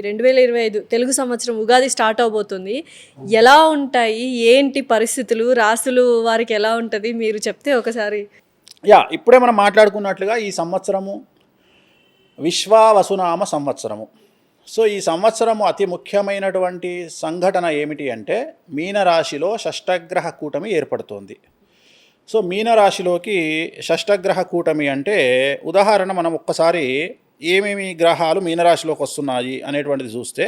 2025 తెలుగు సంవత్సరం ఉగాది స్టార్ట్ అవబోతుంది. ఎలా ఉంటాయి, ఏంటి పరిస్థితులు, రాసులు వారికి ఎలా ఉంటుంది మీరు చెప్తే ఒకసారి. ఇప్పుడే మనం మాట్లాడుకున్నట్లుగా ఈ సంవత్సరము విశ్వావసునామ సంవత్సరము. సో ఈ సంవత్సరము అతి ముఖ్యమైనటువంటి సంఘటన ఏమిటి అంటే మీనరాశిలో షష్టగ్రహ కూటమి ఏర్పడుతోంది. సో మీనరాశిలోకి షష్టగ్రహ కూటమి అంటే ఉదాహరణ మనం ఒక్కసారి ఏమేమి గ్రహాలు మీనరాశిలోకి వస్తున్నాయి అనేటువంటిది చూస్తే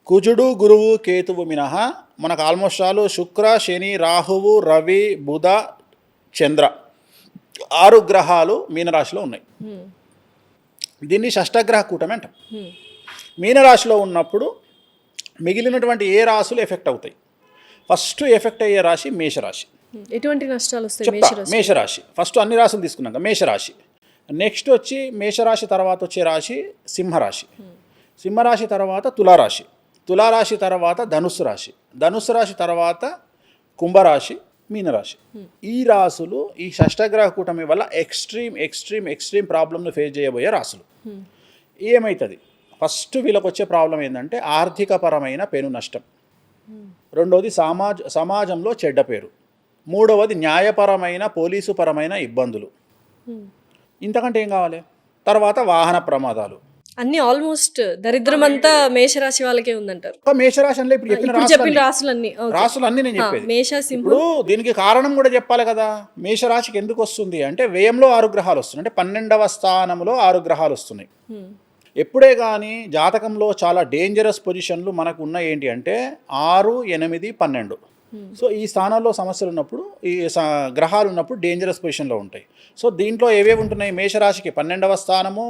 కుజుడు, గురువు, కేతువు మినహా మనకు ఆల్మోస్ట్ ఆల్ శుక్ర, శని, రాహువు, రవి, బుధ, చంద్ర 6 గ్రహాలు మీనరాశిలో ఉన్నాయి. దీన్ని షష్టగ్రహ కూటమి అంటాం. మీనరాశిలో ఉన్నప్పుడు మిగిలినటువంటి ఏ రాశులు ఎఫెక్ట్ అవుతాయి? ఫస్ట్ ఎఫెక్ట్ అయ్యే రాశి మేషరాశి. ఎటువంటి నష్టాలు వస్తాయి? మేషరాశి ఫస్ట్ అన్ని రాశులు తీసుకున్నాక మేషరాశి. నెక్స్ట్ వచ్చి మేషరాశి తర్వాత వచ్చే రాశి సింహరాశి. సింహరాశి తర్వాత తులారాశి. తులారాశి తర్వాత ధనుస్సు రాశి. ధనుస్సు రాశి తర్వాత కుంభరాశి, మీనరాశి. ఈ రాశులు ఈ షష్టగ్రహ కూటమి వల్ల ఎక్స్ట్రీమ్ ప్రాబ్లమ్ను ఫేస్ చేయబోయే రాశులు. ఏమవుతుంది? ఫస్ట్ వీళ్ళకి వచ్చే ప్రాబ్లం ఏంటంటే ఆర్థికపరమైన పెను నష్టం. రెండవది సమాజంలో చెడ్డ పేరు. మూడవది న్యాయపరమైన పోలీసు పరమైన ఇబ్బందులు. ఇంతకంటే ఏం కావాలి? తర్వాత వాహన ప్రమాదాలు. అన్ని ఆల్మోస్ట్ దరిద్రం అంతా మేషరాశి వాళ్ళకే ఉందంటారు. మేషరాశి అంటే ఇప్పుడు చెప్పిన రాశులన్నీ నేను చెప్పేది. ఇప్పుడు దీనికి కారణం కూడా చెప్పాలి కదా. మేషరాశికి ఎందుకు వస్తుంది అంటే వ్యయంలో 6 గ్రహాలు వస్తున్నాయి. అంటే 12వ స్థానంలో 6 గ్రహాలు వస్తున్నాయి. ఎప్పుడే కానీ జాతకంలో చాలా డేంజరస్ పొజిషన్లు మనకు ఉన్నాయి. ఏంటి అంటే 6, 8, 12. సో ఈ స్థానాల్లో సమస్యలు ఉన్నప్పుడు, ఈ గ్రహాలు ఉన్నప్పుడు డేంజరస్ పొజిషన్లో ఉంటాయి. సో దీంట్లో ఏవేవి ఉంటున్నాయి? మేషరాశికి 12వ స్థానము,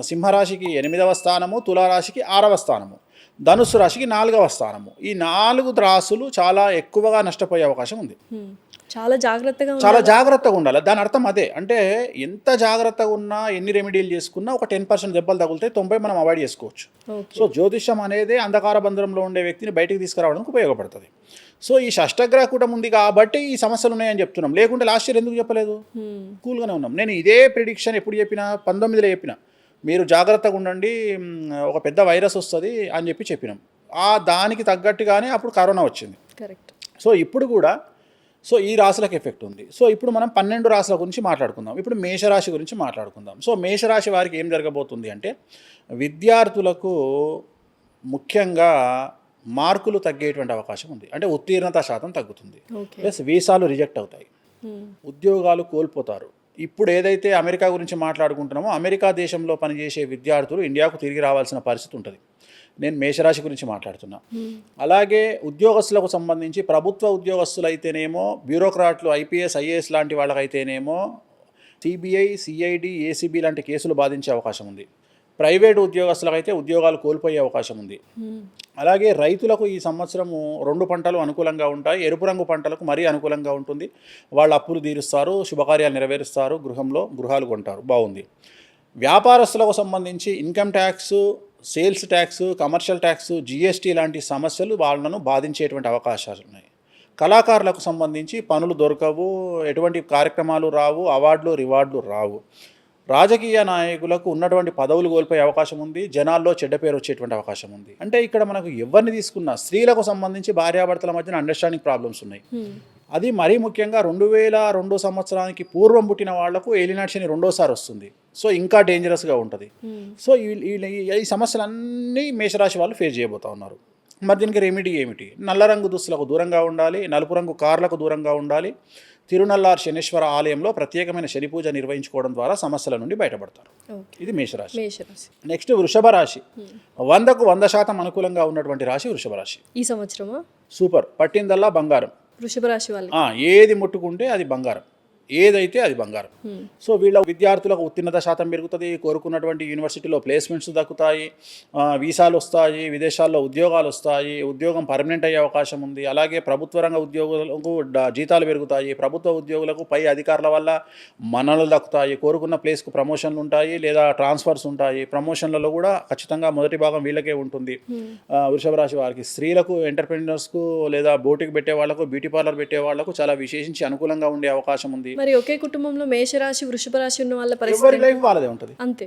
సింహరాశికి 8వ స్థానము, తులారాశికి 6వ స్థానము, ధనుస్సు రాశికి 4వ స్థానము. ఈ 4 రాశులు చాలా ఎక్కువగా నష్టపోయే అవకాశం ఉంది. చాలా జాగ్రత్తగా ఉండాలి. దాని అర్థం అదే. అంటే ఎంత జాగ్రత్తగా ఉన్నా, ఎన్ని రెమెడీలు చేసుకున్నా ఒక 10% దెబ్బలు తగులుతాయి, 90 మనం అవాయిడ్ చేసుకోవచ్చు. సో జ్యోతిష్యం అనేది అంధకార బంధంలో ఉండే వ్యక్తిని బయటికి తీసుకురావడానికి ఉపయోగపడుతుంది. సో ఈ షష్టగ్రహ కూటమి ఉంది కాబట్టి ఈ సమస్యలు ఉన్నాయని చెప్తున్నాం. లేకుంటే లాస్ట్ ఇయర్ ఎందుకు చెప్పలేదు? కూల్గానే ఉన్నాం. నేను ఇదే ప్రిడిక్షన్ ఎప్పుడు చెప్పినా? 19లో చెప్పిన. మీరు జాగ్రత్తగా ఉండండి, ఒక పెద్ద వైరస్ వస్తుంది అని చెప్పినాం. దానికి తగ్గట్టుగానే అప్పుడు కరోనా వచ్చింది. కరెక్ట్. సో ఇప్పుడు కూడా ఈ రాశులకు ఎఫెక్ట్ ఉంది. సో ఇప్పుడు మనం 12 రాశుల గురించి మాట్లాడుకుందాం. ఇప్పుడు మేషరాశి గురించి మాట్లాడుకుందాం. సో మేషరాశి వారికి ఏం జరగబోతుంది అంటే విద్యార్థులకు ముఖ్యంగా మార్కులు తగ్గేటువంటి అవకాశం ఉంది. అంటే ఉత్తీర్ణత శాతం తగ్గుతుంది. ప్లస్ వీసాలు రిజెక్ట్ అవుతాయి, ఉద్యోగాలు కోల్పోతారు. ఇప్పుడు ఏదైతే అమెరికా గురించి మాట్లాడుకుంటున్నామో అమెరికా దేశంలో పనిచేసే విద్యార్థులు ఇండియాకు తిరిగి రావాల్సిన పరిస్థితి ఉంటుంది. నేను మేషరాశి గురించి మాట్లాడుతున్నా. అలాగే ఉద్యోగస్తులకు సంబంధించి ప్రభుత్వ ఉద్యోగస్తులు అయితేనేమో, బ్యూరోక్రాట్లు ఐపీఎస్ ఐఏఎస్ లాంటి వాళ్ళకైతేనేమో సిబిఐ, సిఐడి, ఏసీబీ లాంటి కేసులు బాధించే అవకాశం ఉంది. ప్రైవేట్ ఉద్యోగస్తులకు అయితే ఉద్యోగాలు కోల్పోయే అవకాశం ఉంది. అలాగే రైతులకు ఈ సంవత్సరము 2 పంటలు అనుకూలంగా ఉంటాయి. ఎరుపు రంగు పంటలకు మరీ అనుకూలంగా ఉంటుంది. వాళ్ళు అప్పులు తీరుస్తారు, శుభకార్యాలు నెరవేరుస్తారు, గృహాలు కొంటారు. బాగుంది. వ్యాపారస్తులకు సంబంధించి income tax, sales tax, commercial tax, GST లాంటి సమస్యలు వాళ్ళను బాధించేటువంటి అవకాశాలు ఉన్నాయి. కళాకారులకు సంబంధించి పనులు దొరకవు, ఎటువంటి కార్యక్రమాలు రావు, అవార్డులు రివార్డులు రావు. రాజకీయ నాయకులకు ఉన్నటువంటి పదవులు కోల్పోయే అవకాశం ఉంది. జనాల్లో చెడ్డ పేరు వచ్చేటువంటి అవకాశం ఉంది. అంటే ఇక్కడ మనకు ఎవరిని తీసుకున్నా స్త్రీలకు సంబంధించి భార్యాభర్తల మధ్యన అండర్స్టాండింగ్ ప్రాబ్లమ్స్ ఉన్నాయి. అది మరీ ముఖ్యంగా 2002 సంవత్సరానికి పూర్వం పుట్టిన వాళ్లకు ఏలినాటి శని 2వసారి వస్తుంది. సో ఇంకా డేంజరస్గా ఉంటుంది. సో ఈ సమస్యలన్నీ మేషరాశి వాళ్ళు ఫేస్ చేయబోతూ ఉన్నారు. మరి దీనికి రెమెడీ ఏమిటి? నల్ల రంగు దుస్తులకు దూరంగా ఉండాలి, నలుపు రంగు కార్లకు దూరంగా ఉండాలి. తిరునల్లార్ శనీశ్వర ఆలయంలో ప్రత్యేకమైన శని పూజ నిర్వహించుకోవడం ద్వారా సమస్యల నుండి బయటపడతారు. ఇది మేషరాశి. నెక్స్ట్ వృషభ రాశి. 100కు 100% అనుకూలంగా ఉన్నటువంటి రాశి వృషభ రాశి. ఈ సంవత్సరం సూపర్. పట్టిందల్లా బంగారం. వృషభ రాశి వాళ్ళు ఏది ముట్టుకుంటే అది బంగారం, ఏదైతే అది బంగారం. సో వీళ్ళ విద్యార్థులకు ఉత్తీర్ణత శాతం పెరుగుతుంది, కోరుకున్నటువంటి యూనివర్సిటీలో ప్లేస్మెంట్స్ దక్కుతాయి, వీసాలు వస్తాయి, విదేశాల్లో ఉద్యోగాలు వస్తాయి, ఉద్యోగం పర్మనెంట్ అయ్యే అవకాశం ఉంది. అలాగే ప్రభుత్వ రంగ ఉద్యోగులకు జీతాలు పెరుగుతాయి, ప్రభుత్వ ఉద్యోగులకు పై అధికారుల వల్ల మన్ననలు దక్కుతాయి, కోరుకున్న ప్లేస్కు ప్రమోషన్లు ఉంటాయి లేదా ట్రాన్స్ఫర్స్ ఉంటాయి. ప్రమోషన్లలో కూడా ఖచ్చితంగా మొదటి భాగం వీళ్ళకే ఉంటుంది. వృషభ రాశి వారికి, స్త్రీలకు, ఎంటర్ప్రెన్యూర్స్కు లేదా బోటికి పెట్టే వాళ్లకు, బ్యూటీ పార్లర్ పెట్టే వాళ్లకు చాలా విశేషించి అనుకూలంగా ఉండే అవకాశం ఉంది. మరి ఒకే కుటుంబంలో మేషరాశి వృషభ రాశి ఉన్న వాళ్ళ పరిస్థితి లైఫ్ వాళ్ళదే ఉంటుంది. అంతే.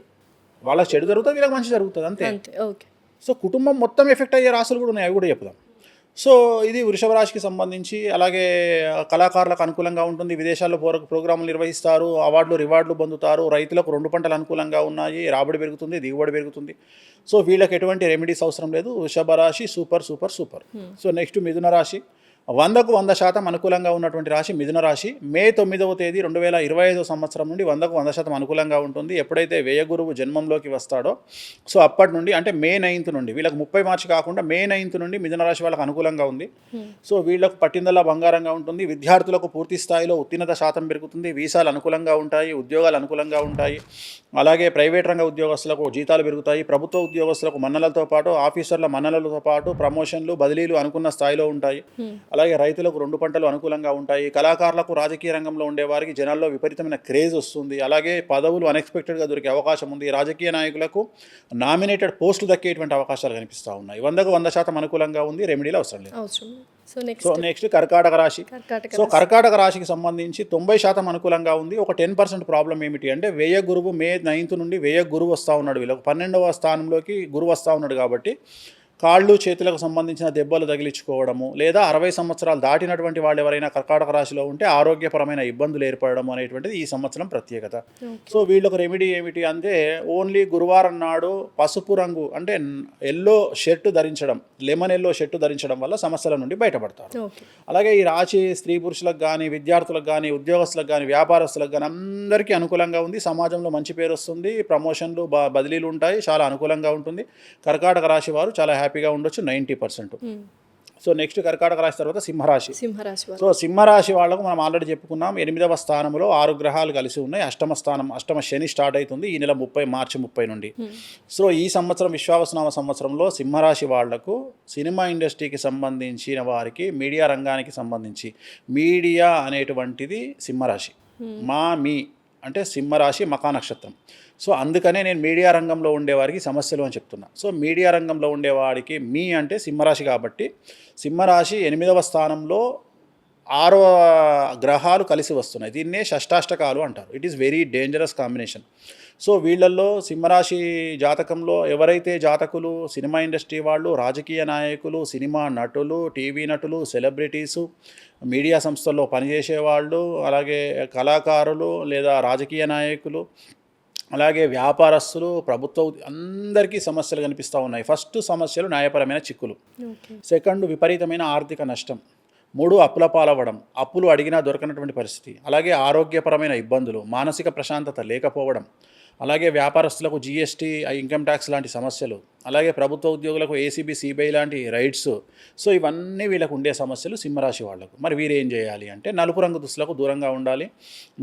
వాళ్ళకి చెడు జరుగుతుంది, వీళ్ళకి మంచి జరుగుతుంది. అంతే. ఓకే. సో కుటుంబం మొత్తం ఎఫెక్ట్ అయ్యే రాశులు కూడా ఉన్నాయి, అవి కూడా చెప్దాం. సో ఇది వృషభ రాశికి సంబంధించి. అలాగే కళాకారులకు అనుకూలంగా ఉంటుంది, విదేశాల్లో ప్రోగ్రాములు నిర్వహిస్తారు, అవార్డులు రివార్డులు పొందుతారు, రైతులకు 2 పంటలు అనుకూలంగా ఉన్నాయి, రాబడి పెరుగుతుంది, దిగుబడి పెరుగుతుంది. సో వీళ్ళకి ఎటువంటి రెమెడీస్ అవసరం లేదు. వృషభ రాశి super super super. So next మిథున రాశి. 100కు 100% అనుకూలంగా ఉన్నటువంటి రాశి మిథున రాశి. మే 9వ తేదీ 2025 సంవత్సరం నుండి 100కు 100% అనుకూలంగా ఉంటుంది. ఎప్పుడైతే వ్యయ గురువు జన్మంలోకి వస్తాడో సో అప్పటి నుండి, అంటే మే 9th నుండి, వీళ్ళకి 30 మార్చి కాకుండా మే 9th నుండి మిథున రాశి వాళ్ళకి అనుకూలంగా ఉంది. సో వీళ్ళకు పట్టిందల్లా బంగారంగా ఉంటుంది. విద్యార్థులకు పూర్తి స్థాయిలో ఉత్తీర్ణత శాతం పెరుగుతుంది. వీసాలు అనుకూలంగా ఉంటాయి, ఉద్యోగాలు అనుకూలంగా ఉంటాయి. అలాగే ప్రైవేట్ రంగ ఉద్యోగస్తులకు జీతాలు పెరుగుతాయి. ప్రభుత్వ ఉద్యోగస్తులకు మన్నలతో పాటు, ఆఫీసర్ల మన్నలతో పాటు ప్రమోషన్లు, బదిలీలు అనుకున్న స్థాయిలో ఉంటాయి. అలాగే రైతులకు 2 పంటలు అనుకూలంగా ఉంటాయి. కళాకారులకు, రాజకీయ రంగంలో ఉండేవారికి జనాల్లో విపరీతమైన క్రేజ్ వస్తుంది. అలాగే పదవులు అన్ఎక్స్పెక్టెడ్గా దొరికే అవకాశం ఉంది. రాజకీయ నాయకులకు నామినేటెడ్ పోస్టులు దక్కేటువంటి అవకాశాలు కనిపిస్తూ ఉన్నాయి. 100కు 100% అనుకూలంగా ఉంది, రెమెడీలు అవసరం లేదు. సో నెక్స్ట్ కర్కాటక రాశి. సో కర్కాటక రాశికి సంబంధించి 90% అనుకూలంగా ఉంది. ఒక 10% ప్రాబ్లం ఏమిటి అంటే వ్యయ గురువు మే 9th నుండి వ్యయ గురువు వస్తూ ఉన్నాడు. వీళ్ళకి 12వ స్థానంలోకి గురువు వస్తూ ఉన్నాడు కాబట్టి కాళ్ళు చేతులకు సంబంధించిన దెబ్బలు తగిలించుకోవడము, లేదా 60 సంవత్సరాలు దాటినటువంటి వాళ్ళు ఎవరైనా కర్కాటక రాశిలో ఉంటే ఆరోగ్యపరమైన ఇబ్బందులు ఏర్పడడం అనేటువంటిది ఈ సంవత్సరం ప్రత్యేకత. సో వీళ్ళకు రెమెడీ ఏమిటి అంటే ఓన్లీ గురువారం నాడు పసుపు రంగు, అంటే ఎల్లో షర్టు ధరించడం, లెమన్ ఎల్లో షర్టు ధరించడం వల్ల సమస్యల నుండి బయటపడతారు. అలాగే ఈ రాశి స్త్రీ పురుషులకు కానీ, విద్యార్థులకు కానీ, ఉద్యోగస్తులకు కానీ, వ్యాపారస్తులకు కానీ అందరికీ అనుకూలంగా ఉంది. సమాజంలో మంచి పేరు వస్తుంది, ప్రమోషన్లు, బదిలీలు ఉంటాయి, చాలా అనుకూలంగా ఉంటుంది. కర్కాటక రాశి వారు చాలా హ్యాపీగా ఉండొచ్చు 90%. సో నెక్స్ట్ కర్కాటక రాశి తర్వాత సింహరాశి. సో సింహరాశి వాళ్ళకు మనం ఆల్రెడీ చెప్పుకున్నాం, 8వ స్థానంలో 6 గ్రహాలు కలిసి ఉన్నాయి. అష్టమ శని స్టార్ట్ అవుతుంది ఈ నెల మార్చి 30 నుండి. సో ఈ సంవత్సరం విశ్వావసునామ సంవత్సరంలో సింహరాశి వాళ్లకు సినిమా ఇండస్ట్రీకి సంబంధించిన వారికి, మీడియా రంగానికి సంబంధించి, మీడియా అనేటువంటిది సింహరాశి, మీ అంటే సింహరాశి మకా నక్షత్రం. సో అందుకనే నేను మీడియా రంగంలో ఉండేవారికి సమస్యలు అని చెప్తున్నా. సో మీడియా రంగంలో ఉండేవాడికి మీ అంటే సింహరాశి కాబట్టి, సింహరాశి 8వ స్థానంలో 6వ గ్రహాలు కలిసి వస్తున్నాయి. దీన్నే షష్టాష్టకాలు అంటారు. It is very dangerous combination. So వీళ్ళల్లో సింహరాశి జాతకంలో ఎవరైతే జాతకులు, సినిమా ఇండస్ట్రీ వాళ్ళు, రాజకీయ నాయకులు, సినిమా నటులు, టీవీ నటులు, సెలబ్రిటీసు, మీడియా సంస్థల్లో పనిచేసేవాళ్ళు, అలాగే కళాకారులు లేదా రాజకీయ నాయకులు, అలాగే వ్యాపారస్తులు, ప్రభుత్వ అందరికీ సమస్యలు కనిపిస్తూ ఉన్నాయి. ఫస్ట్ సమస్యలు న్యాయపరమైన చిక్కులు, సెకండ్ విపరీతమైన ఆర్థిక నష్టం, 3 అప్పుల పాలవ్వడం, అప్పులు అడిగినా దొరకనటువంటి పరిస్థితి, అలాగే ఆరోగ్యపరమైన ఇబ్బందులు, మానసిక ప్రశాంతత లేకపోవడం, అలాగే వ్యాపారస్తులకు జీఎస్టీ, ఇన్కమ్ ట్యాక్స్ లాంటి సమస్యలు, అలాగే ప్రభుత్వ ఉద్యోగులకు ఏసీబీ, సిబిఐ లాంటి రైట్స్. సో ఇవన్నీ వీళ్ళకు ఉండే సమస్యలు సింహరాశి వాళ్లకు. మరి వీరు ఏం చేయాలి అంటే నలుపు రంగు దుస్తులకు దూరంగా ఉండాలి,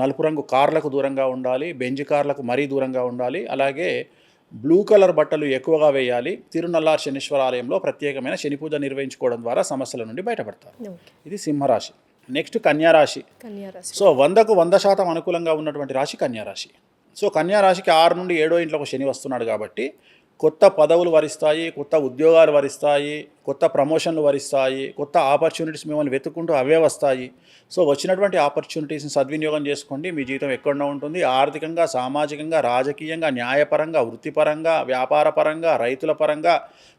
నలుపు రంగు కార్లకు దూరంగా ఉండాలి, బెంజ్ కార్లకు మరీ దూరంగా ఉండాలి, అలాగే బ్లూ కలర్ బట్టలు ఎక్కువగా వేయాలి. తిరునల్లార్ శనీశ్వర ఆలయంలో ప్రత్యేకమైన శని పూజ నిర్వహించుకోవడం ద్వారా సమస్యల నుండి బయటపడతారు. ఇది సింహరాశి. నెక్స్ట్ కన్యారాశి. సో 100కు 100% అనుకూలంగా ఉన్నటువంటి రాశి కన్యారాశి. సో కన్యారాశికి 6 నుండి 7వ ఇంట్లోకి శని వస్తున్నాడు కాబట్టి కొత్త పదవులు వరిస్తాయి, కొత్త ఉద్యోగాలు వరిస్తాయి, కొత్త ప్రమోషన్లు వరిస్తాయి, కొత్త ఆపర్చునిటీస్ మిమ్మల్ని వెతుక్కుంటూ అవే వస్తాయి. సో వచ్చినటువంటి ఆపర్చునిటీస్ని సద్వినియోగం చేసుకోండి. మీ జీవితం ఎక్కడో ఉంటుంది. ఆర్థికంగా, సామాజికంగా, రాజకీయంగా, న్యాయపరంగా, వృత్తిపరంగా, వ్యాపారపరంగా, రైతుల పరంగా,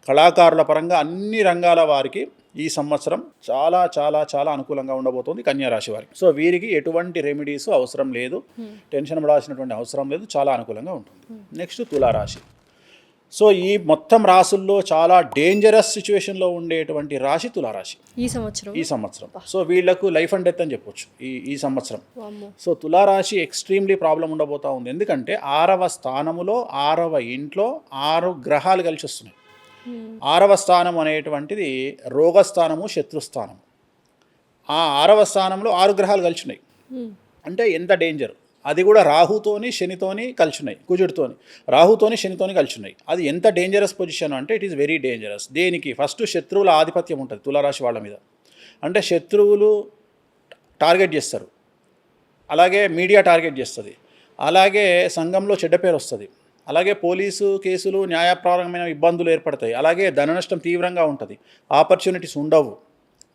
కళాకారుల పరంగా అన్ని రంగాల వారికి ఈ సంవత్సరం చాలా చాలా చాలా అనుకూలంగా ఉండబోతుంది కన్యారాశి వారికి. సో వీరికి ఎటువంటి రెమెడీస్ అవసరం లేదు, టెన్షన్ పడాల్సినటువంటి అవసరం లేదు, చాలా అనుకూలంగా ఉంటుంది. నెక్స్ట్ తులారాశి. సో ఈ మొత్తం రాశుల్లో చాలా డేంజరస్ సిచ్యువేషన్లో ఉండేటువంటి రాశి తులారాశి ఈ సంవత్సరం. సో వీళ్లకు లైఫ్ అండ్ డెత్ అని చెప్పొచ్చు ఈ సంవత్సరం. సో తులారాశి ఎక్స్ట్రీమ్లీ ప్రాబ్లం ఉండబోతా ఉంది. ఎందుకంటే 6వ స్థానములో 6వ ఇంట్లో 6 గ్రహాలు కలిసి వస్తున్నాయి. 6వ స్థానం అనేటువంటిది రోగస్థానము, శత్రుస్థానము. ఆ 6వ స్థానంలో 6 గ్రహాలు కలిసినాయి అంటే ఎంత డేంజర్. అది కూడా రాహుతోని శనితోని కలిసినాయి, కుజుడితోని రాహుతోని శనితోని కలిసినాయి. అది ఎంత డేంజరస్ పొజిషన్ అంటే ఇట్ ఈస్ వెరీ డేంజరస్. దేనికి? ఫస్ట్ శత్రువుల ఆధిపత్యం ఉంటుంది తులారాశి వాళ్ళ మీద. అంటే శత్రువులు టార్గెట్ చేస్తారు, అలాగే మీడియా టార్గెట్ చేస్తుంది, అలాగే సంఘంలో చెడ్డ పేరు వస్తుంది, అలాగే పోలీసు కేసులు, న్యాయపరమైన ఇబ్బందులు ఏర్పడతాయి, అలాగే ధన నష్టం తీవ్రంగా ఉంటుంది, ఆపర్చునిటీస్ ఉండవు,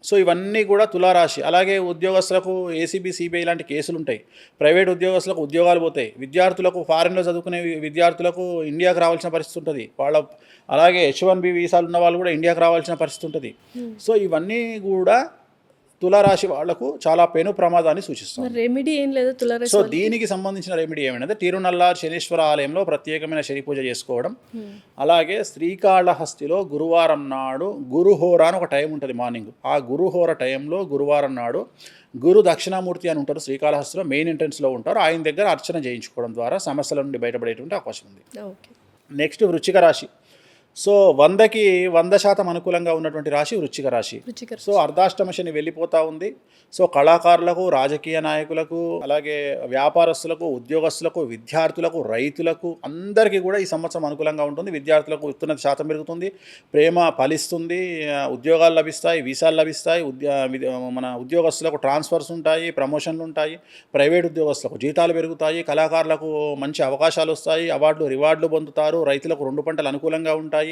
సో ఇవన్నీ కూడా తులారాశి. అలాగే ఉద్యోగస్తులకు ఏసీబీ, సిబిఐ లాంటి కేసులు ఉంటాయి. ప్రైవేట్ ఉద్యోగస్తులకు ఉద్యోగాలు పోతాయి. విద్యార్థులకు ఫారెన్లో చదువుకునే విద్యార్థులకు ఇండియాకు రావాల్సిన పరిస్థితి ఉంటుంది. అలాగే H1B వీసాలు ఉన్న వాళ్ళు కూడా ఇండియాకు రావాల్సిన పరిస్థితి ఉంటుంది. సో ఇవన్నీ కూడా తులారాశి వాళ్లకు చాలా పెను ప్రమాదాన్ని సూచిస్తుంది. రెమెడీ ఏం లేదు తులారాశి సో దీనికి సంబంధించిన రెమెడీ ఏమైనా తిరునల్లార్ శనీశ్వర ఆలయంలో ప్రత్యేకమైన శని పూజ చేసుకోవడం. అలాగే శ్రీకాళహస్తిలో గురువారం నాడు గురుహోర అని ఒక టైం ఉంటుంది మార్నింగ్. ఆ గురుహోర టైంలో గురువారం నాడు గురు దక్షిణామూర్తి అని ఉంటారు శ్రీకాళహస్తిలో, మెయిన్ ఎంట్రన్స్లో ఉంటారు. ఆయన దగ్గర అర్చన చేయించుకోవడం ద్వారా సమస్యల నుండి బయటపడేటువంటి అవకాశం ఉంది. నెక్స్ట్ వృశ్చిక రాశి. సో 100కి 100% అనుకూలంగా ఉన్నటువంటి రాశి వృశ్చిక రాశి. సో అర్ధాష్టమ శని వెళ్ళిపోతూ ఉంది. సో కళాకారులకు, రాజకీయ నాయకులకు, అలాగే వ్యాపారస్తులకు, ఉద్యోగస్తులకు, విద్యార్థులకు, రైతులకు అందరికీ కూడా ఈ సంవత్సరం అనుకూలంగా ఉంటుంది. విద్యార్థులకు ఉత్తీర్ణత శాతం పెరుగుతుంది, ప్రేమ ఫలిస్తుంది, ఉద్యోగాలు లభిస్తాయి, వీసాలు లభిస్తాయి, మన ఉద్యోగస్తులకు ట్రాన్స్ఫర్స్ ఉంటాయి, ప్రమోషన్లు ఉంటాయి, ప్రైవేట్ ఉద్యోగస్తులకు జీతాలు పెరుగుతాయి, కళాకారులకు మంచి అవకాశాలు వస్తాయి, అవార్డులు రివార్డులు పొందుతారు, రైతులకు 2 పంటలు అనుకూలంగా ఉంటాయి,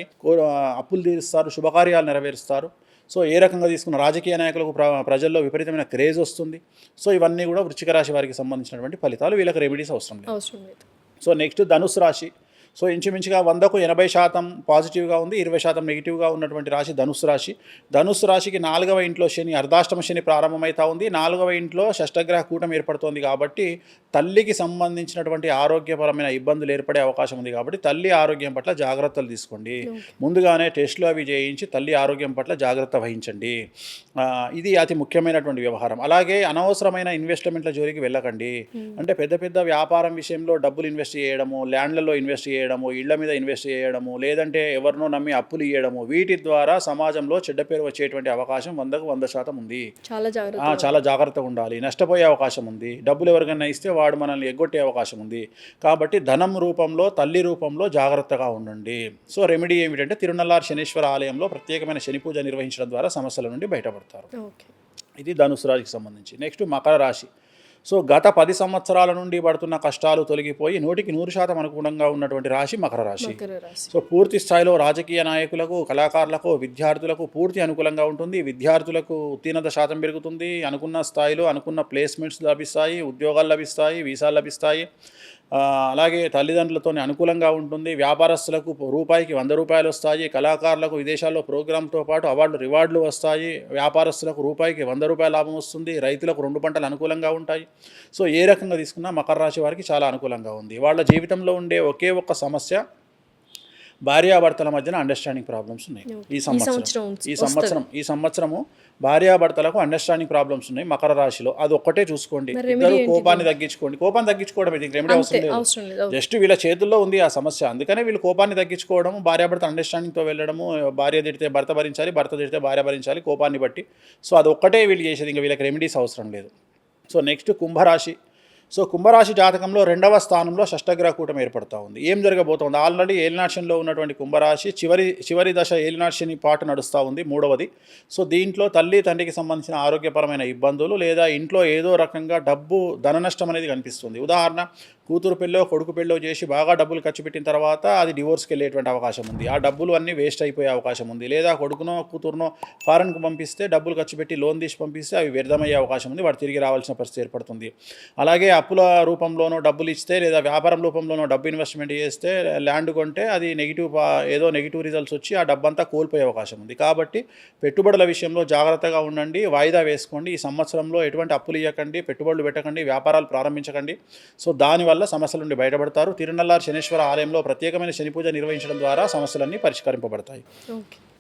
అప్పులు తీరుస్తారు, శుభకార్యాలు నెరవేరుస్తారు. సో ఏ రకంగా తీసుకున్న రాజకీయ నాయకులకు ప్రజల్లో విపరీతమైన క్రేజ్ వస్తుంది. సో ఇవన్నీ కూడా వృశ్చిక రాశి వారికి సంబంధించినటువంటి ఫలితాలు. వీళ్ళకి రెమెడీస్ అవసరం లేదు. సో నెక్స్ట్ ధనుసు రాశి. సో ఇంచుమించుగా 100కు 80% పాజిటివ్గా ఉంది, 20% నెగిటివ్గా ఉన్నటువంటి రాశి ధనుసు రాశి. ధనుసు రాశికి 4వ ఇంట్లో శని, అర్ధాష్టమ శని ప్రారంభమవుతా ఉంది. 4వ ఇంట్లో షష్టగ్రహ కూటమి ఏర్పడుతోంది కాబట్టి తల్లికి సంబంధించినటువంటి ఆరోగ్యపరమైన ఇబ్బందులు ఏర్పడే అవకాశం ఉంది. కాబట్టి తల్లి ఆరోగ్యం పట్ల జాగ్రత్తలు తీసుకోండి. ముందుగానే టెస్టులు అవి చేయించి తల్లి ఆరోగ్యం పట్ల జాగ్రత్త వహించండి. ఇది అతి ముఖ్యమైనటువంటి వ్యవహారం. అలాగే అనవసరమైన ఇన్వెస్ట్మెంట్ల జోలికి వెళ్ళకండి. అంటే పెద్ద పెద్ద వ్యాపారం విషయంలో డబ్బులు ఇన్వెస్ట్ చేయడము, ల్యాండ్లలో ఇన్వెస్ట్ చేయడము, ఇళ్ల మీద ఇన్వెస్ట్ చేయడము, లేదంటే ఎవరినో నమ్మి అప్పులు ఇవ్వడము, వీటి ద్వారా సమాజంలో చెడ్డ పేరు వచ్చేటువంటి అవకాశం 100కు 100% ఉంది. చాలా జాగ్రత్తగా ఉండాలి. నష్టపోయే అవకాశం ఉంది. డబ్బులు ఎవరికైనా ఇస్తే వాడు మనల్ని ఎగ్గొట్టే అవకాశం ఉంది. కాబట్టి ధనం రూపంలో, తల్లి రూపంలో జాగ్రత్తగా ఉండండి. సో రెమెడీ ఏమిటంటే తిరునల్లార్ శనీశ్వర ఆలయంలో ప్రత్యేకమైన శని పూజ నిర్వహించడం ద్వారా సమస్యల నుండి బయటపడతారు. ఇది ధనుసు రాశికి సంబంధించి. నెక్స్ట్ మకర రాశి. సో గత 10 సంవత్సరాల నుండి పడుతున్న కష్టాలు తొలగిపోయి 100కి 100% అనుగుణంగా ఉన్నటువంటి రాశి మకర రాశి. సో పూర్తి స్థాయిలో రాజకీయ నాయకులకు, కళాకారులకు, విద్యార్థులకు పూర్తి అనుకూలంగా ఉంటుంది. విద్యార్థులకు ఉత్తీర్ణత శాతం పెరుగుతుంది. అనుకున్న స్థాయిలో అనుకున్న ప్లేస్మెంట్స్ లభిస్తాయి, ఉద్యోగాలు లభిస్తాయి, వీసాలు లభిస్తాయి. అలాగే తల్లిదండ్రులతో అనుకూలంగా ఉంటుంది. వ్యాపారస్తులకు రూపాయికి 100 రూపాయలు వస్తాయి. కళాకారులకు విదేశాల్లో ప్రోగ్రాంతో పాటు అవార్డులు రివార్డులు వస్తాయి. వ్యాపారస్తులకు రూపాయికి 100 రూపాయల లాభం వస్తుంది. రైతులకు 2 పంటలు అనుకూలంగా ఉంటాయి. సో ఏ రకంగా తీసుకున్నా మకర రాశి వారికి చాలా అనుకూలంగా ఉంది. వాళ్ళ జీవితంలో ఉండే ఒకే ఒక్క సమస్య భార్యాభర్తల మధ్యన అండర్స్టాండింగ్ ప్రాబ్లమ్స్ ఉన్నాయి. ఈ సంవత్సరము భార్యాభర్తలకు అండర్స్టాండింగ్ ప్రాబ్లమ్స్ ఉన్నాయి మకర రాశిలో. అది ఒక్కటే చూసుకోండి. ఇద్దరు కోపాన్ని తగ్గించుకోండి. కోపాన్ని తగ్గించుకోవడం ఇది రెమెడీ అవసరం లేదు. జస్ట్ వీళ్ళ చేతుల్లో ఉంది ఆ సమస్య. అందుకనే వీళ్ళు కోపాన్ని తగ్గించుకోవడము, భార్యాభర్త అండర్స్టాండింగ్తో వెళ్ళడము. భార్య తిడితే భర్త భరించాలి, భర్త తిడితే భార్య భరించాలి కోపాన్ని బట్టి. సో అది ఒక్కటే వీళ్ళు చేసేది. ఇంకా వీళ్ళకి రెమెడీస్ అవసరం లేదు. సో నెక్స్ట్ కుంభరాశి. సో కుంభరాశి జాతకంలో 2వ స్థానంలో షష్టగ్రహ కూటమి ఏర్పడుతూ ఉంది. ఏం జరగబోతోంది? ఆల్రెడీ ఏలినాశనిలో ఉన్నటువంటి కుంభరాశి చివరి దశ ఏలినాశని పాట నడుస్తూ ఉంది, 3వది. సో దీంట్లో తల్లి తండ్రికి సంబంధించిన ఆరోగ్యపరమైన ఇబ్బందులు లేదా ఇంట్లో ఏదో రకంగా ధన నష్టం అనేది కనిపిస్తుంది. ఉదాహరణ, కూతురు పెళ్ళో కొడుకు పెళ్ళో చేసి బాగా డబ్బులు ఖర్చు పెట్టిన తర్వాత అది డివోర్స్కి వెళ్ళేటువంటి అవకాశం ఉంది. ఆ డబ్బులు అన్నీ వేస్ట్ అయిపోయే అవకాశం ఉంది. లేదా కొడుకునో కూతురునో ఫారెన్కు పంపిస్తే డబ్బులు ఖర్చు పెట్టి లోన్ తీసి పంపిస్తే అవి వ్యర్థమయ్యే అవకాశం ఉంది. వాడు తిరిగి రావాల్సిన పరిస్థితి ఏర్పడుతుంది. అలాగే అప్పుల రూపంలోనో డబ్బులు ఇస్తే లేదా వ్యాపారం రూపంలోనో డబ్బు ఇన్వెస్ట్మెంట్ చేస్తే, ల్యాండ్ కొంటే అది నెగిటివ్ రిజల్ట్స్ వచ్చి ఆ డబ్బంతా కోల్పోయే అవకాశం ఉంది. కాబట్టి పెట్టుబడుల విషయంలో జాగ్రత్తగా ఉండండి. వాయిదా వేసుకోండి. ఈ సంవత్సరంలో ఎటువంటి అప్పులు ఇవ్వకండి, పెట్టుబడులు పెట్టకండి, వ్యాపారాలు ప్రారంభించకండి. సో దానివల్ల సమస్యల నుండి బయటపడతారు. తిరునల్లార్ శనీశ్వర ఆలయంలో ప్రత్యేకమైన శని పూజ నిర్వహించడం ద్వారా సమస్యలన్నీ పరిష్కరింపబడతాయి.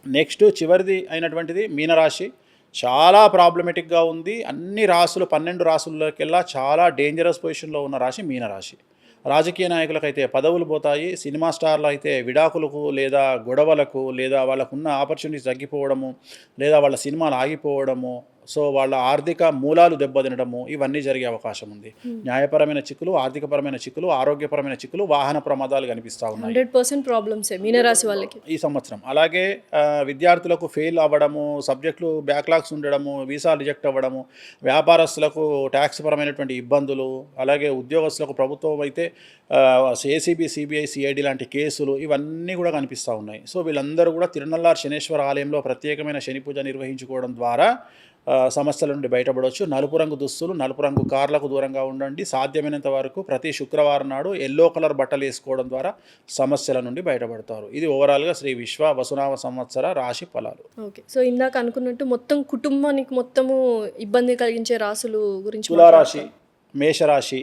నెక్స్ట్ చివరిది అయినటువంటిది మీనరాశి. చాలా ప్రాబ్లమేటిక్గా ఉంది. అన్ని రాశులు 12 రాశుల్లోకెల్లా చాలా డేంజరస్ పొజిషన్లో ఉన్న రాశి మీనరాశి. రాజకీయ నాయకులకైతే పదవులు పోతాయి. సినిమా స్టార్లు అయితే విడాకులకు లేదా గొడవలకు లేదా వాళ్ళకున్న ఆపర్చునిటీస్ తగ్గిపోవడము లేదా వాళ్ళ సినిమాలు ఆగిపోవడము, సో వాళ్ళ ఆర్థిక మూలాలు దెబ్బతినడము ఇవన్నీ జరిగే అవకాశం ఉంది. న్యాయపరమైన చిక్కులు, ఆర్థికపరమైన చిక్కులు, ఆరోగ్యపరమైన చిక్కులు, వాహన ప్రమాదాలు కనిపిస్తూ ఉన్నాయి 100% ప్రాబ్లమ్సే మీనరాశి వాళ్ళకి. ఈ సంవత్సరం. అలాగే విద్యార్థులకు ఫెయిల్ అవ్వడము, సబ్జెక్టులు బ్యాక్లాగ్స్ ఉండడము, వీసా రిజెక్ట్ అవ్వడము, వ్యాపారస్తులకు ట్యాక్స్ పరమైనటువంటి ఇబ్బందులు, అలాగే ఉద్యోగస్తులకు ప్రభుత్వం అయితే ఏసీబీ, సిబిఐ, సిఐడి లాంటి కేసులు ఇవన్నీ కూడా కనిపిస్తూ ఉన్నాయి. సో వీళ్ళందరూ కూడా తిరునల్లార్ శనేశ్వర ఆలయంలో ప్రత్యేకమైన శని పూజ నిర్వహించుకోవడం ద్వారా సమస్యల నుండి బయటపడవచ్చు. నలుపు రంగు దుస్తులు, నలుపు రంగు కార్లకు దూరంగా ఉండండి. సాధ్యమైనంత వరకు ప్రతి శుక్రవారం నాడు ఎల్లో కలర్ బట్టలు వేసుకోవడం ద్వారా సమస్యల నుండి బయటపడతారు. ఇది ఓవరాల్గా శ్రీ విశ్వ వసునామ సంవత్సర రాశి ఫలాలు. ఓకే. సో ఇందాక అనుకున్నట్టు మొత్తం కుటుంబానికి మొత్తము ఇబ్బంది కలిగించే రాసులు గురించి తులారాశి, మేషరాశి,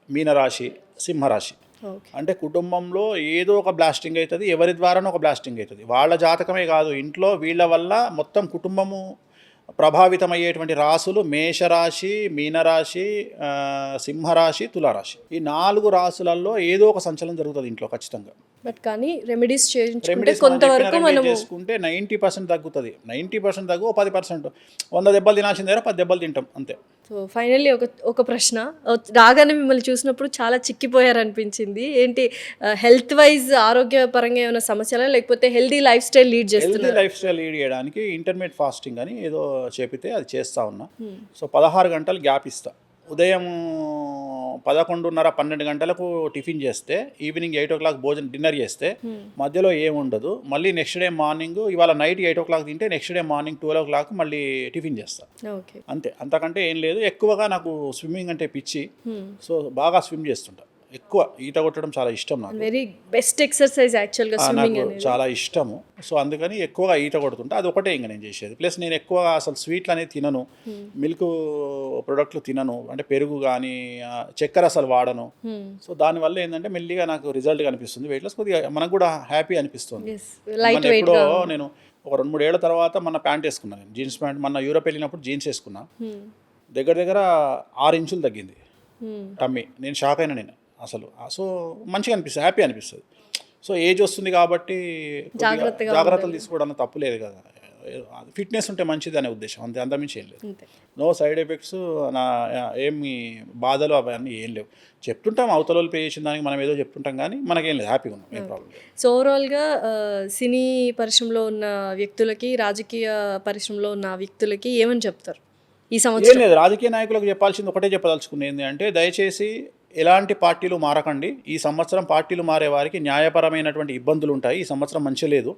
మీనరాశి, సింహరాశి. ఓకే. అంటే కుటుంబంలో ఏదో ఒక బ్లాస్టింగ్ అవుతుంది, ఎవరి ద్వారానో ఒక బ్లాస్టింగ్ అవుతుంది. వాళ్ళ జాతకమే కాదు, ఇంట్లో వీళ్ళ వల్ల మొత్తం కుటుంబము ప్రభావితమయ్యేటువంటి రాసులు మేషరాశి, మీనరాశి, సింహరాశి, తులారాశి. ఈ 4 రాసులలో ఏదో ఒక సంచలనం జరుగుతుంది ఇంట్లో ఖచ్చితంగా. బట్ కానీ రెమెడీస్ చేయించుకుంటే రెమెడీస్ కొంతవరకు మనం చేసుకుంటే 90% తగ్గుతుంది. 90% తగ్గు, 10%. 100 దెబ్బలు తినాల్సిన దగ్గర 10 దెబ్బలు తింటాం అంతే. సో ఫైనల్లీ ఒక ప్రశ్న రాగానే మిమ్మల్ని చూసినప్పుడు చాలా చిక్కిపోయారనిపించింది. ఏంటి హెల్త్ వైజ్ ఆరోగ్యపరంగా ఏమైనా సమస్యలా, లేకపోతే healthy life style lead healthy చేస్తున్నారు? లైఫ్ స్టైల్ లీడ్ చేయడానికి ఇంటర్మీడియట్ ఫాస్టింగ్ అని ఏదో చెబితే అది చేస్తూ ఉన్నా. సో 16 గంటలు గ్యాప్ ఇస్తా. ఉదయం 11:30, 12 గంటలకు టిఫిన్ చేస్తే, ఈవినింగ్ 8 o'clock భోజనం డిన్నర్ చేస్తే మధ్యలో ఏముండదు. మళ్ళీ నెక్స్ట్ డే మార్నింగ్, ఇవాళ నైట్ 8 o'clock తింటే నెక్స్ట్ డే మార్నింగ్ 12 o'clock మళ్ళీ టిఫిన్ చేస్తా. ఓకే. అంతే, అంతకంటే ఏం లేదు. ఎక్కువగా నాకు స్విమ్మింగ్ అంటే పిచ్చి. సో బాగా స్విమ్ చేస్తుంటా. ఎక్కువ ఈత కొట్టడం చాలా ఇష్టం నాకు. వెరీ బెస్ట్ ఎక్సర్సైజ్ యాక్చువల్గా స్విమ్మింగ్ నాకు అనేది. చాలా ఇష్టము. సో అందుకని ఎక్కువగా ఈత కొడుతుంటా. అది ఒకటే ఇంకా నేను చేసేది. ప్లస్ నేను ఎక్కువగా అసలు స్వీట్లు అనేది తినను, మిల్క్ ప్రొడక్ట్లు తినను, అంటే పెరుగు కానీ చక్కెర అసలు వాడను. సో దానివల్ల ఏంటంటే మెల్లిగా నాకు రిజల్ట్ కనిపిస్తుంది. వెయిట్ లాస్ కొద్దిగా మనకు కూడా హ్యాపీ అనిపిస్తుంది. లైట్ మన వెయిట్ ఎప్పుడో నేను ఒక 2-3 ఏళ్ల తర్వాత మన ప్యాంట్ వేసుకున్నాను, నేను జీన్స్ ప్యాంట్. మన యూరోప్ వెళ్ళినప్పుడు జీన్స్ వేసుకున్నా, దగ్గర దగ్గర 6 ఇంచులు తగ్గింది టమ్మీ. నేను షాక్ అయినా నేను అసలు. సో మంచిగా అనిపిస్తుంది, హ్యాపీ అనిపిస్తుంది. సో ఏజ్ వస్తుంది కాబట్టి జాగ్రత్తలు తీసుకోవడం తప్పు లేదు కదా. ఫిట్నెస్ ఉంటే మంచిది అనే ఉద్దేశం అంతే, అంతమించి ఏం లేదు. నో సైడ్ ఎఫెక్ట్స్, నా ఏమి బాధలు అవన్నీ ఏం లేవు. చెప్తుంటాం అవతల వాళ్ళు పే చేసిన దానికి మనం ఏదో చెప్తుంటాం, కానీ మనకేం లేదు, హ్యాపీగా ఉన్నాం, ఏం ప్రాబ్లం లేదు. సో ఓవరాల్గా సినీ పరిశ్రమలో ఉన్న వ్యక్తులకి, రాజకీయ పరిశ్రమలో ఉన్న వ్యక్తులకి ఏమని చెప్తారు ఈ సంవత్సరం? ఏం లేదు, రాజకీయ నాయకులకు చెప్పాల్సింది ఒకటే చెప్పదలుచుకునేది అంటే, దయచేసి ఎలాంటి పార్టీలు మారకండి. ఈ సంవత్సరం పార్టీలు మారే వారికి న్యాయపరమైనటువంటి ఇబ్బందులు ఉంటాయి. ఈ సంవత్సరం మంచి లేదు.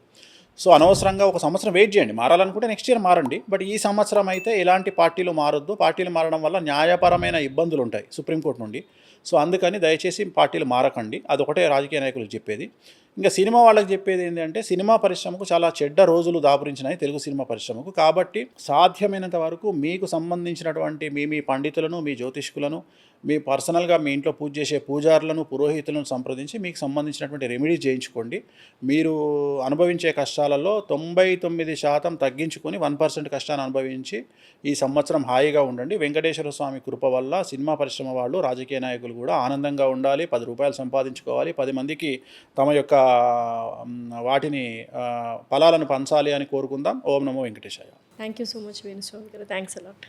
సో అనవసరంగా ఒక సంవత్సరం వెయిట్ చేయండి. మారాలనుకుంటే నెక్స్ట్ ఇయర్ మారండి. బట్ ఈ సంవత్సరం అయితే ఎలాంటి పార్టీలు మారొద్దు. పార్టీలు మారడం వల్ల న్యాయపరమైన ఇబ్బందులు ఉంటాయి సుప్రీంకోర్టు నుండి. సో అందుకని దయచేసి పార్టీలు మారకండి. అదొకటే రాజకీయ నాయకులకు చెప్పేది. ఇంకా సినిమా వాళ్ళకి చెప్పేది ఏంటంటే, సినిమా పరిశ్రమకు చాలా చెడ్డ రోజులు దాపురించినాయి తెలుగు సినిమా పరిశ్రమకు. కాబట్టి సాధ్యమైనంత వరకు మీకు సంబంధించినటువంటి మీ పండితులను, మీ జ్యోతిష్కులను, మీ పర్సనల్గా మీ ఇంట్లో పూజ చేసే పూజారులను, పురోహితులను సంప్రదించి మీకు సంబంధించినటువంటి రెమెడీస్ చేయించుకోండి. మీరు అనుభవించే కష్టాలలో 99% తగ్గించుకొని 1% కష్టాన్ని అనుభవించి ఈ సంవత్సరం హాయిగా ఉండండి. వెంకటేశ్వర స్వామి కృప వల్ల సినిమా పరిశ్రమ వాళ్ళు, రాజకీయ నాయకులు కూడా ఆనందంగా ఉండాలి, 10 రూపాయలు సంపాదించుకోవాలి, 10 మందికి తమ యొక్క వాటిని ఫలాలను పంచాలి అని కోరుకుందాం. ఓం నమో వెంకటేశాయ. Thank you so much Venuswamy గారు. Thanks allot.